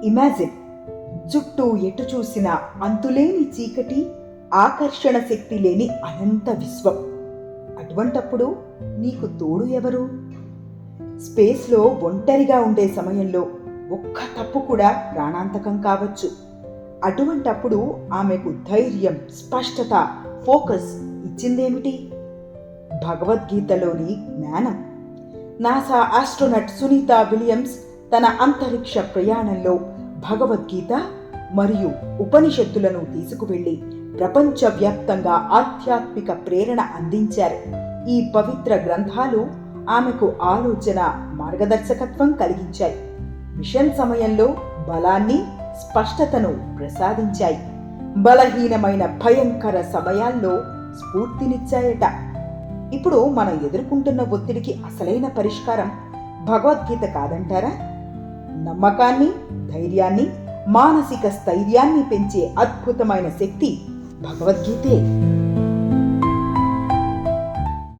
Imagine, చుట్టూ ఎటు చూసినా అంతులేని చీకటి, ఆకర్షణ శక్తి లేని అనంత విశ్వం. అటువంటప్పుడు నీకు తోడు ఎవరు? స్పేస్లో ఒంటరిగా ఉండే సమయంలో ఒక్క తప్పు కూడా ప్రాణాంతకం కావచ్చు. అటువంటప్పుడు ఆమెకు ధైర్యం, స్పష్టత, ఫోకస్ ఇచ్చిందేమిటి? భగవద్గీతలోని జ్ఞానం. నాసా ఆస్ట్రోనట్ సునీత విలియమ్స్ తన అంతరిక్ష ప్రయాణంలో భగవద్గీత మరియు ఉపనిషత్తులను తీసుకువెళ్లి ప్రపంచవ్యాప్తంగా ఆధ్యాత్మిక ప్రేరణ అందించారు. ఈ పవిత్ర గ్రంథాలు ఆమెకు ఆలోచన, మార్గదర్శకత్వం కలిగించాయి. మిషన్ సమయంలో బలాన్ని, స్పష్టతను ప్రసాదించాయి. బలహీనమైన భయంకర సమయాల్లో స్ఫూర్తినిచ్చాయట. ఇప్పుడు మనం ఎదుర్కొంటున్న ఒత్తిడికి అసలైన పరిష్కారం భగవద్గీత కాదంటారా? నమ్మకాన్ని, ధైర్యాన్ని, మానసిక స్థైర్యాన్ని పెంచే అద్భుతమైన శక్తి భగవద్గీతే.